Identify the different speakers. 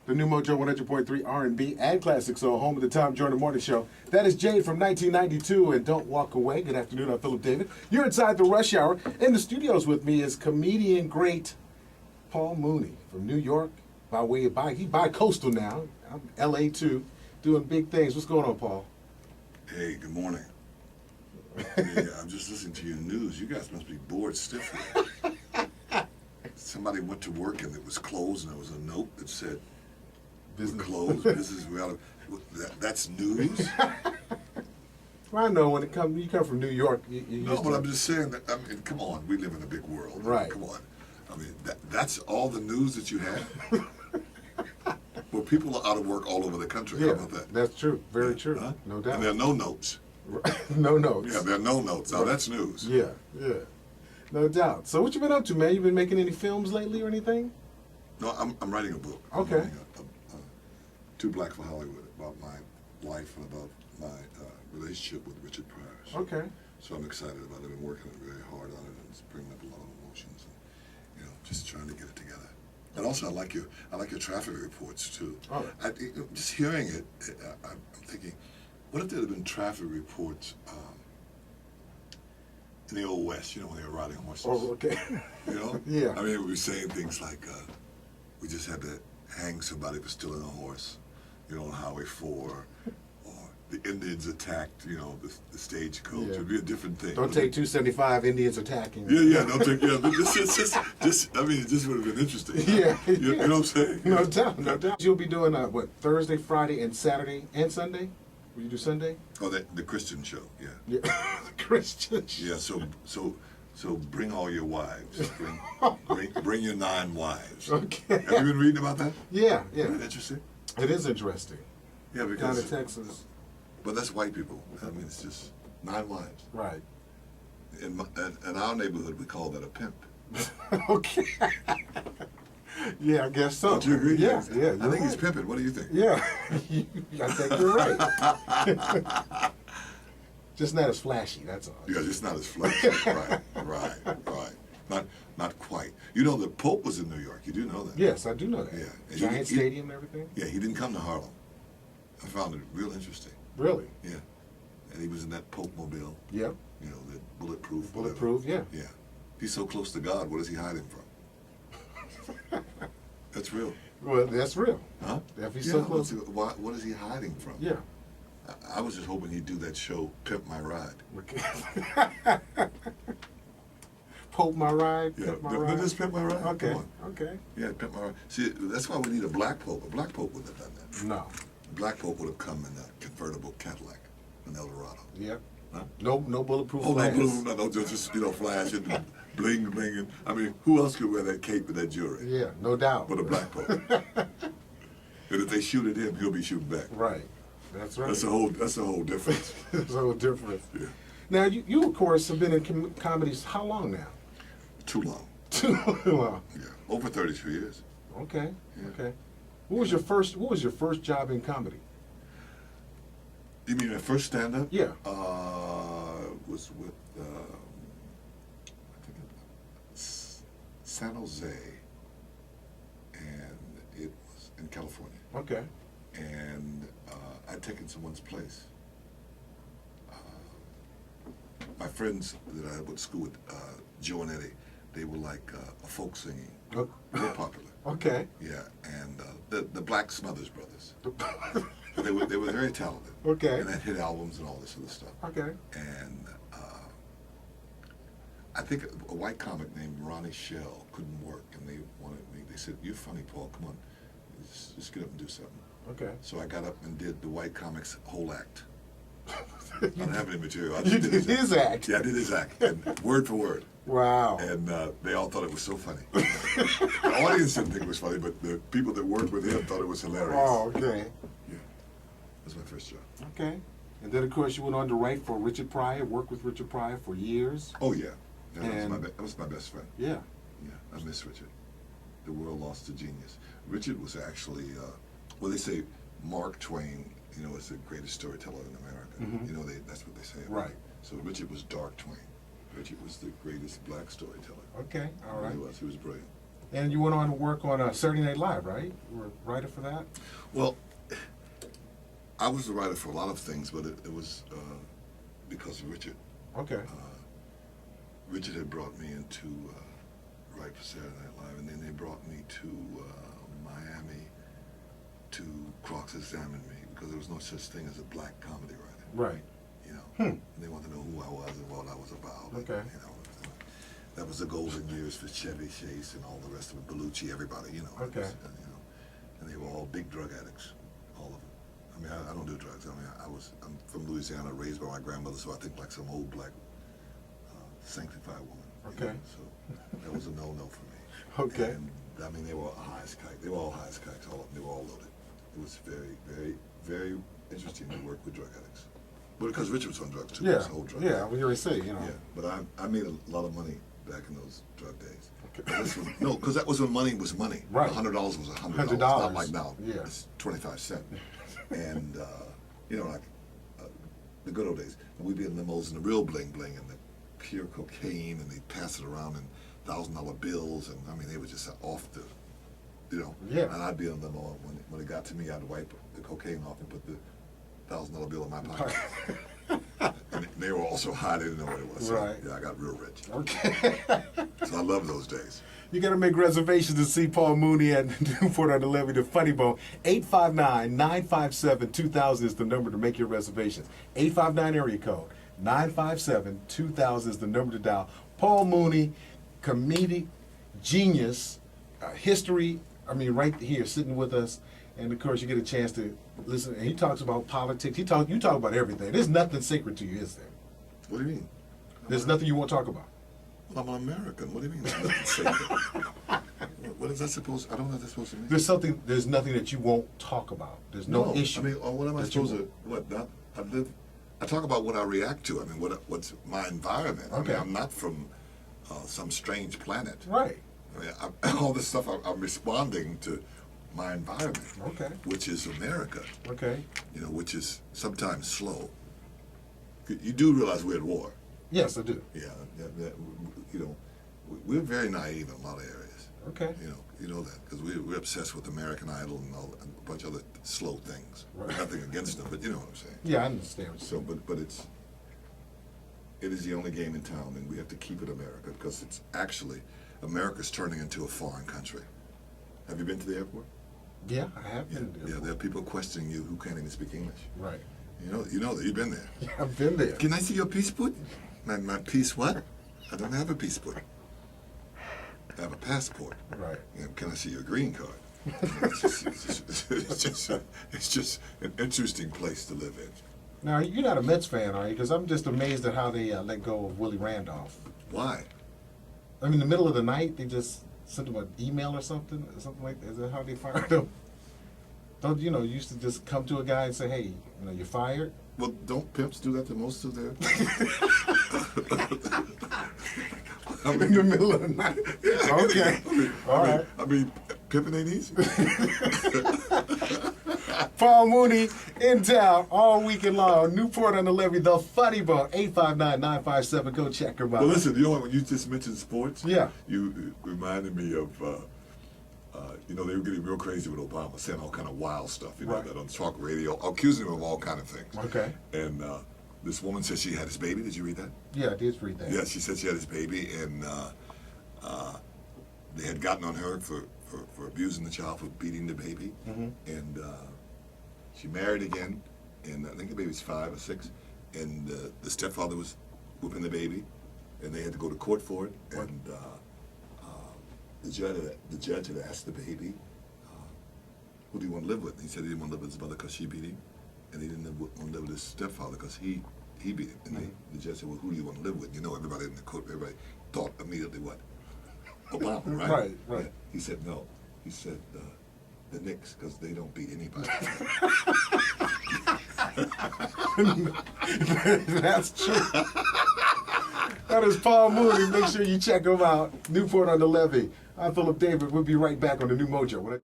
Speaker 1: The new MOJO 100.3 R&B and Classic Soul, home of the Tom Jordan Morning Show. That is Jade from 1992 and Don't Walk Away. Good afternoon, I'm Phillip David. You're inside the rush hour. In the studios with me is comedian great Paul Mooney from New York. By way of he's bi-coastal now. I'm LA too, doing big things. What's going on, Paul?
Speaker 2: Hey, good morning. Yeah, I'm just listening to your news. You guys must be bored stiff here. Somebody went to work and it was closed and there was a note that said, "We're closed, business, we oughta-" That's news?
Speaker 1: Well, I know when you come from New York.
Speaker 2: No, but I'm just saying that, I mean, come on, we live in a big world.
Speaker 1: Right.
Speaker 2: Come on. I mean, that's all the news that you have? Well, people are out of work all over the country.
Speaker 1: Yeah,
Speaker 2: how about that?
Speaker 1: that's true. Very true.
Speaker 2: Huh?
Speaker 1: No doubt.
Speaker 2: And there are no notes.
Speaker 1: No notes.
Speaker 2: Yeah, there are no notes. Now, that's news.
Speaker 1: Yeah, yeah. No doubt. So what you been up to, man? You been making any films lately or anything?
Speaker 2: No, I'm writing a book.
Speaker 1: Okay.
Speaker 2: I'm writing Too Black for Hollywood, about my life and about my relationship with Richard Pryor.
Speaker 1: Okay.
Speaker 2: So I'm excited about it. I've been working very hard on it, and it's bringing up a lot of emotions, and just trying to get it together. And also, I like your traffic reports too.
Speaker 1: Oh.
Speaker 2: Just hearing it, I'm thinking, what if there had been traffic reports in the old West? You know, when they were riding horses.
Speaker 1: Oh, okay.
Speaker 2: You know?
Speaker 1: Yeah.
Speaker 2: I mean, we were saying things like, we just had to hang somebody for stealing a horse, on Highway 4, or the Indians attacked, the stagecoach.
Speaker 1: Yeah.
Speaker 2: It'd be a different thing.
Speaker 1: Don't take 275 Indians attacking.
Speaker 2: Yeah, don't take, I mean, it just would have been interesting.
Speaker 1: Yeah.
Speaker 2: You know what I'm saying?
Speaker 1: No doubt, no doubt. You'll be doing, Thursday, Friday, and Saturday, and Sunday? Will you do Sunday?
Speaker 2: Oh, the Christian show, yeah.
Speaker 1: Yeah, the Christian show.
Speaker 2: Yeah, so bring all your wives. Bring your 9 wives.
Speaker 1: Okay.
Speaker 2: Have you been reading about that?
Speaker 1: Yeah.
Speaker 2: Isn't that interesting?
Speaker 1: It is interesting.
Speaker 2: Yeah,
Speaker 1: Down
Speaker 2: because...
Speaker 1: in Texas.
Speaker 2: But that's white people. I mean, it's just 9 wives.
Speaker 1: Right.
Speaker 2: In our neighborhood, we call that a pimp.
Speaker 1: Okay. Yeah, I guess so.
Speaker 2: Don't you agree?
Speaker 1: Yeah.
Speaker 2: I think he's pimping. What do you think?
Speaker 1: Yeah, I think you're right. Just not as flashy, that's all.
Speaker 2: Yeah, just not as flashy. Right. Not quite. You know, the Pope was in New York. You do know that?
Speaker 1: Yes, I do know that.
Speaker 2: Yeah.
Speaker 1: Giant stadium and everything?
Speaker 2: Yeah, he didn't come to Harlem. I found it real interesting.
Speaker 1: Really?
Speaker 2: Yeah. And he was in that Pope mobile.
Speaker 1: Yep.
Speaker 2: That bulletproof.
Speaker 1: Bulletproof,
Speaker 2: whatever. Yeah. If he's so close to God, what is he hiding from? That's real.
Speaker 1: Well, that's real.
Speaker 2: Huh?
Speaker 1: If he's so close.
Speaker 2: What is he hiding from?
Speaker 1: Yeah.
Speaker 2: I was just hoping he'd do that show, Pimp My Ride.
Speaker 1: Pope My Ride?
Speaker 2: Yeah,
Speaker 1: Pimp My Ride?
Speaker 2: just Pimp My Ride.
Speaker 1: Okay.
Speaker 2: Come on.
Speaker 1: Okay.
Speaker 2: Yeah, Pimp My Ride. See, that's why we need a black Pope. A black Pope wouldn't have done that.
Speaker 1: No.
Speaker 2: A black Pope would have come in a convertible Cadillac, an Eldorado.
Speaker 1: Yep.
Speaker 2: Huh?
Speaker 1: No bulletproof
Speaker 2: glass.
Speaker 1: glass.
Speaker 2: No, just flashing and bling, blinging. I mean, who else could wear that cape and that jewelry?
Speaker 1: Yeah, no doubt.
Speaker 2: But a black Pope. And if they shoot at him, he'll be shooting back.
Speaker 1: Right. That's right.
Speaker 2: That's a whole difference.
Speaker 1: That's a whole difference.
Speaker 2: Yeah.
Speaker 1: Now, you of course, have been in comedies how long now?
Speaker 2: Too long.
Speaker 1: Too long.
Speaker 2: Yeah, over 32 years.
Speaker 1: Okay.
Speaker 2: Yeah.
Speaker 1: Okay. What was your first job in comedy?
Speaker 2: You mean my first stand-up?
Speaker 1: Yeah.
Speaker 2: Was with I think San Jose, and it was in California.
Speaker 1: Okay.
Speaker 2: And I'd taken someone's place. My friends that I went to school with, Joe and Eddie, they were like a folk singing,
Speaker 1: Oh.
Speaker 2: real popular.
Speaker 1: Okay.
Speaker 2: Yeah, and the Black Smothers Brothers. They were very talented.
Speaker 1: Okay.
Speaker 2: And had hit albums and all this other stuff.
Speaker 1: Okay.
Speaker 2: And I think a white comic named Ronnie Shell couldn't work, and they wanted me. They said, "You're funny, Paul. Come on, just get up and do something."
Speaker 1: Okay.
Speaker 2: So I got up and did the white comic's whole act. I don't have any material. I
Speaker 1: You
Speaker 2: just
Speaker 1: did his act.
Speaker 2: Yeah, I did his act, and word for word.
Speaker 1: Wow.
Speaker 2: And they all thought it was so funny. The audience didn't think it was funny, but the people that worked with him thought it was hilarious.
Speaker 1: Oh, okay.
Speaker 2: Yeah, that's my first job.
Speaker 1: Okay. And then, of course, you went on to write for Richard Pryor, worked with Richard Pryor for years.
Speaker 2: Oh yeah, that
Speaker 1: And-
Speaker 2: was my best friend.
Speaker 1: Yeah.
Speaker 2: Yeah, I miss Richard. The world lost a genius. Richard was actually, well, they say Mark Twain, is the greatest storyteller in America.
Speaker 1: Mhm.
Speaker 2: That's what they say.
Speaker 1: Right.
Speaker 2: So Richard was Dark Twain. Richard was the greatest black storyteller.
Speaker 1: Okay. All right.
Speaker 2: He was brilliant.
Speaker 1: And you went on to work on Saturday Night Live, right? You were a writer for that?
Speaker 2: Well, I was a writer for a lot of things, but it was because of Richard.
Speaker 1: Okay.
Speaker 2: Richard had brought me into write for Saturday Night Live, and then they brought me to Miami to cross-examine me because there was no such thing as a black comedy writer.
Speaker 1: Right.
Speaker 2: You know,
Speaker 1: Hmm.
Speaker 2: and they wanted to know who I was and what I was about.
Speaker 1: Okay.
Speaker 2: And, you know, that was the golden years for Chevy Chase and all the rest of it, Bellucci, everybody. You know.
Speaker 1: Okay.
Speaker 2: You know, and they were all big drug addicts, all of them. I mean, I don't do drugs. I mean, I'm from Louisiana, raised by my grandmother, so I think like some old black sanctified woman. You
Speaker 1: Okay.
Speaker 2: know? So that was a no-no for me.
Speaker 1: Okay.
Speaker 2: And I mean, they were high as kite. They were all high as kites. All of them. They were all loaded. It was very, very, very interesting to work with drug addicts. But because Richard was on drugs too.
Speaker 1: Yeah.
Speaker 2: He was a whole drug
Speaker 1: Yeah.
Speaker 2: addict.
Speaker 1: Well, you already say, you know.
Speaker 2: Yeah. But I made a lot of money back in those drug days.
Speaker 1: Okay.
Speaker 2: No, because that was when money was money.
Speaker 1: Right.
Speaker 2: $100 was $100.
Speaker 1: $100.
Speaker 2: Not like now.
Speaker 1: Yeah.
Speaker 2: It's 25 cents. And you know, like the good old days. And we'd be in limos and the real bling bling and the pure cocaine, and they'd pass it around in $1,000 bills, and I mean they were just off the, you know.
Speaker 1: Yeah.
Speaker 2: And I'd be in a limo, and when it got to me, I'd wipe the cocaine off and put the $1,000 bill in my pocket. And they were also high; they didn't know what it was. So,
Speaker 1: Right.
Speaker 2: yeah, I got real rich.
Speaker 1: Okay.
Speaker 2: So I love those days.
Speaker 1: You got to make reservations to see Paul Mooney at Newport on the Levee, the Funny Bone. 859-957-2000 is the number to make your reservations. 859 area code. 957-2000 is the number to dial. Paul Mooney, comedic genius, history, right here sitting with us. And of course, you get a chance to listen. And he talks about politics. You talk about everything. There's nothing sacred to you, is there?
Speaker 2: What do you mean?
Speaker 1: There's nothing you won't talk about.
Speaker 2: Well, I'm an American. What do you mean? There's nothing sacred? What is that supposed? I don't know what that's supposed to mean.
Speaker 1: There's nothing that you won't talk about. There's no issue.
Speaker 2: I mean, what am I
Speaker 1: that you
Speaker 2: supposed to? What? Not? I talk about what I react to. I mean, what's my environment.
Speaker 1: Okay.
Speaker 2: I mean, I'm not from some strange planet.
Speaker 1: Right.
Speaker 2: I mean, all this stuff. I'm responding to my environment.
Speaker 1: Okay.
Speaker 2: Which is America.
Speaker 1: Okay.
Speaker 2: You know, which is sometimes slow. You do realize we're at war.
Speaker 1: Yes, I do.
Speaker 2: Yeah. You know, we're very naive in a lot of areas.
Speaker 1: Okay.
Speaker 2: You know that because we're obsessed with American Idol and a bunch of other slow things.
Speaker 1: Right.
Speaker 2: Nothing against them, but you know what I'm saying.
Speaker 1: Yeah, I understand. What
Speaker 2: So, but it is the only game in town, and we have to keep it America because it's actually America's turning into a foreign country. Have you been to the airport?
Speaker 1: Yeah, I have been.
Speaker 2: Yeah. There are people questioning you who can't even speak English.
Speaker 1: Right.
Speaker 2: You know that you've been there.
Speaker 1: Yeah, I've been there.
Speaker 2: Can I see your passport? My piece what? I don't have a passport. I have a passport.
Speaker 1: Right.
Speaker 2: Can I see your green card? It's just an interesting place to live in.
Speaker 1: Now, you're not a Mets fan, are you? Because I'm just amazed at how they let go of Willie Randolph.
Speaker 2: Why?
Speaker 1: I mean, in the middle of the night, they just sent him an email or something like that. Is that how they fired him? Don't you used to just come to a guy and say, "Hey, you're fired."
Speaker 2: Well, don't pimps do that to most of their?
Speaker 1: In the middle of the night. Okay. All right.
Speaker 2: I mean, pimping ain't easy.
Speaker 1: Paul Mooney in town all weekend long. Newport on the Levee, the Funny Bone. 859-957. Go check him out.
Speaker 2: Well, listen, you know what? When you just mentioned sports,
Speaker 1: Yeah.
Speaker 2: you reminded me of. They were getting real crazy with Obama, saying all kind of wild stuff,
Speaker 1: Right.
Speaker 2: that on talk radio, accusing him of all kind of things.
Speaker 1: Okay.
Speaker 2: And this woman said she had his baby. Did you read that?
Speaker 1: Yeah, I did read that.
Speaker 2: Yeah, she said she had his baby, and they had gotten on her for abusing the child, for beating the baby.
Speaker 1: Mm-hmm.
Speaker 2: And she married again, and I think the baby's 5 or 6, and the stepfather was whooping the baby, and they had to go to court for it.
Speaker 1: What?
Speaker 2: And the judge had asked the baby, who do you want to live with? And he said he didn't want to live with his mother because she beat him, and he didn't want to live with his stepfather because he beat him. And the judge said, well, who do you want to live with? Everybody in the court, everybody thought immediately what? Obama, right?
Speaker 1: Right.
Speaker 2: Yeah. He said no. He said the Knicks because they don't beat anybody.
Speaker 1: That's true. That is Paul Mooney. Make sure you check him out. Newport on the Levee. I'm Phillip David. We'll be right back on the new MOJO.